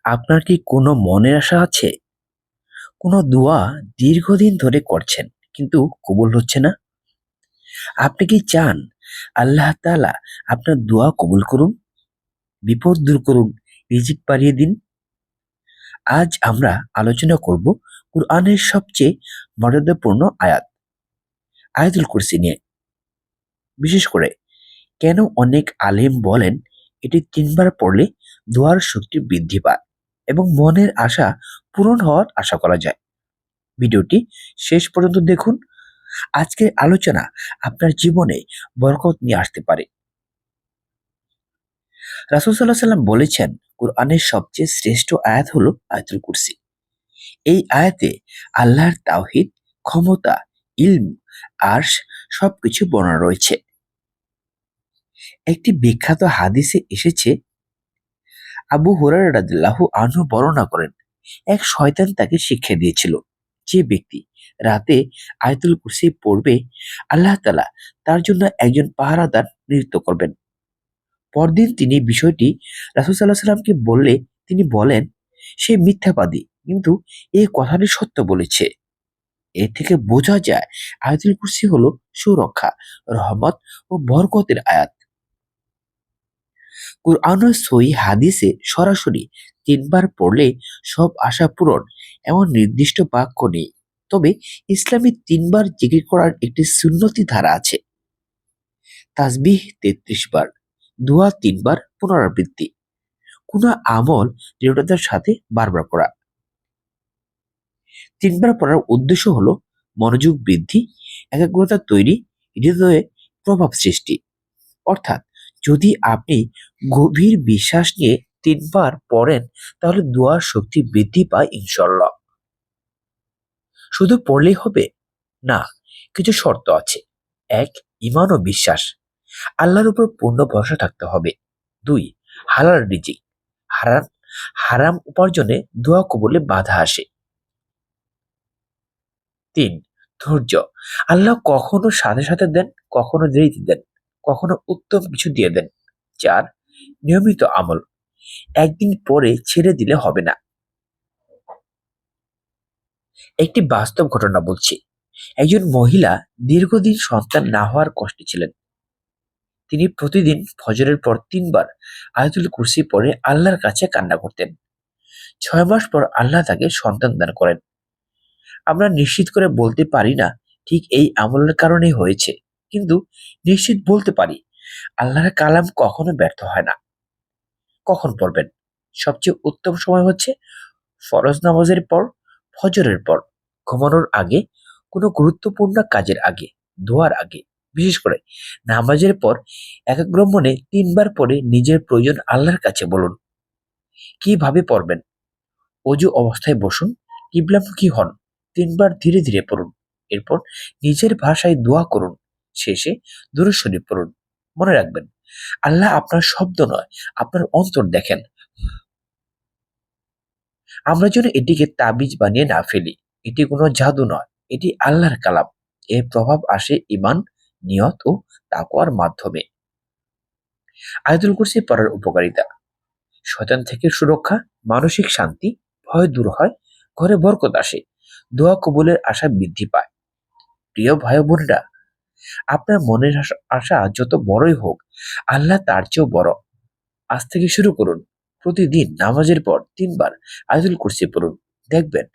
আপনার কি কোনো মনের আশা আছে? কোনো দোয়া দীর্ঘদিন ধরে করছেন কিন্তু কবুল হচ্ছে না? আপনি কি চান আল্লাহ তাআলা আপনার দোয়া কবুল করুন, বিপদ দূর করুন, রিজিক বাড়িয়ে দিন? আজ আমরা আলোচনা করব কুরআনের সবচেয়ে মর্যাদাপূর্ণ আয়াতুল কুরসি নিয়ে। বিশেষ করে কেন অনেক আলেম বলেন এটি ৩ বার পড়লে দোয়ার শক্তি বৃদ্ধি পায় এবং মনের আশা পূরণ হওয়ার আশা করা যায়। ভিডিওটি শেষ পর্যন্ত দেখুন। আজকের আলোচনা আপনার জীবনে বরকত নিয়ে আসতে পারে। রাসূল সাল্লাল্লাহু আলাইহি সাল্লাম বলেছেন, কুরআনের সবচেয়ে শ্রেষ্ঠ আয়াত হলো আয়াতুল কুরসি। এই আয়াতে আল্লাহর তাওহীদ, ক্ষমতা, ইলম, আরশ সবকিছু বর্ণনা রয়েছে। একটি বিখ্যাত হাদিসে এসেছে, আবু হুরায়রা রাদিয়াল্লাহু আনহু বর্ণনা করেন, এক শয়তান তাকে শিক্ষা দিয়েছিল, যে ব্যক্তি রাতে আয়াতুল কুরসি পড়বে, আল্লাহ তাআলা তার জন্য একজন পাহারাদার নিযুক্ত করবেন। পরদিন তিনি বিষয়টি রাসূল সাল্লাল্লাহু আলাইহি সাল্লামকে বললে তিনি বলেন, সে মিথ্যাবাদী, কিন্তু এই কথাটি সত্য বলেছে। এর থেকে বোঝা যায় আয়াতুল কুরসি হলো সুরক্ষা, রহমত ও বরকতের আয়াত। কুরআন ও সহিহ হাদিসে সরাসরি ৩ বার পড়লে সব আশা পূরণ এমন নির্দিষ্ট বাক্য নেই। তবে ইসলামে ৩ বার জিকির করার একটি সুন্নতি ধারা আছে। তাসবিহ ৩৩ বার, দোয়া ৩ বার পুনরাবৃত্তি, কোনো আমল দৃঢ়তার সাথে বারবার করা। ৩ বার পড়ার উদ্দেশ্য হলো মনোযোগ বৃদ্ধি, একাগ্রতা তৈরি, হৃদয়ে প্রভাব সৃষ্টি। অর্থাৎ যদি আপনি গভীর বিশ্বাস নিয়ে ৩ বার পড়েন তাহলে দোয়ার শক্তি বৃদ্ধি পায় ইনশাআল্লাহ। শুধু পড়লেই হবে না, কিছু শর্ত আছে। ১. ঈমান ও বিশ্বাস, আল্লাহর উপর পূর্ণ ভরসা থাকতে হবে। ২. হালাল রিজিক, হারাম হারাম উপার্জনে দোয়া কবুলে বাধা আসে। ৩. ধৈর্য, আল্লাহ কখনো সাথে সাথে দেন, কখনো দেরিতে দেন, কখনো উত্তম কিছু দিয়ে দেন। ৪. নিয়মিত আমল, একদিন পরে ছেড়ে দিলে হবে না। একটি বাস্তব ঘটনা বলছি। একজন মহিলা দীর্ঘদিন সন্তান না হওয়ার কষ্টে ছিলেন। তিনি প্রতিদিন ফজরের পর ৩ বার আয়াতুল কুরসি পড়ে আল্লাহর কাছে কান্না করতেন। ৬ মাস পর আল্লাহ তাকে সন্তান দান করেন। আমরা নিশ্চিত করে বলতে পারি না ঠিক এই আমলের কারণেই হয়েছে, কিন্তু নিশ্চিত বলতে পারি আল্লাহর কালাম কখনো ব্যর্থ হয় না। কখন পড়বেন? সবচেয়ে উত্তম সময় হচ্ছে ফরজ নামাজের পর, ফজরের পর, ঘুমানোর আগে, কোনো গুরুত্বপূর্ণ কাজের আগে, দোয়ার আগে। বিশেষ করে নামাজের পর একাগ্র মনে ৩ বার পড়ে নিজের প্রয়োজন আল্লাহর কাছে বলুন। কিভাবে পড়বেন? অজু অবস্থায় বসুন, কিবলামুখী হন, ৩ বার ধীরে ধীরে পড়ুন। এরপর নিজের ভাষায় দোয়া করুন। শেষে দুরূদ শরীফ পড়ুন। মনে রাখবেন, আল্লাহ আপনার শব্দ নয়, আপনার অন্তর দেখেন। আমরা যেন এটিকে তাবিজ বানিয়ে না ফেলি। এটি কোনো জাদু নয়, এটি আল্লাহর কালাম। এর প্রভাব আসে ঈমান, নিয়ত ও তাকওয়ার মাধ্যমে। আয়াতুল কুরসি পড়ার উপকারিতা: শয়তান থেকে সুরক্ষা, মানসিক শান্তি, ভয় দূর হয়, ঘরে বরকত আসে, দোয়া কবুলের আশা বৃদ্ধি পায়। প্রিয় ভাই বোনেরা, আপনার মনের আশা যত বড়ই হোক, আল্লাহ তার চেয়েও বড়। আজ থেকে শুরু করুন। প্রতিদিন নামাজের পর ৩ বার আয়াতুল কুরসি পড়ুন। দেখবেন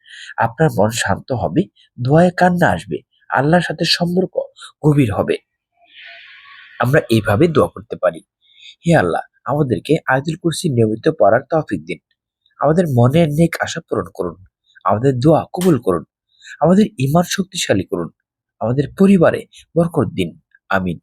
আপনার মন শান্ত হবে, দোয়ায় কান্না আসবে, আল্লাহর সাথে সম্পর্ক গভীর হবে। আমরা এইভাবে দোয়া করতে পারি: হে আল্লাহ, আমাদেরকে আয়াতুল কুরসি নিয়মিত পড়ার তৌফিক দিন। আমাদের মনের নেক আশা পূরণ করুন। আমাদের দোয়া কবুল করুন। আমাদের ঈমান শক্তিশালী করুন। আমাদের পরিবারে বরকত দিন। আমিন।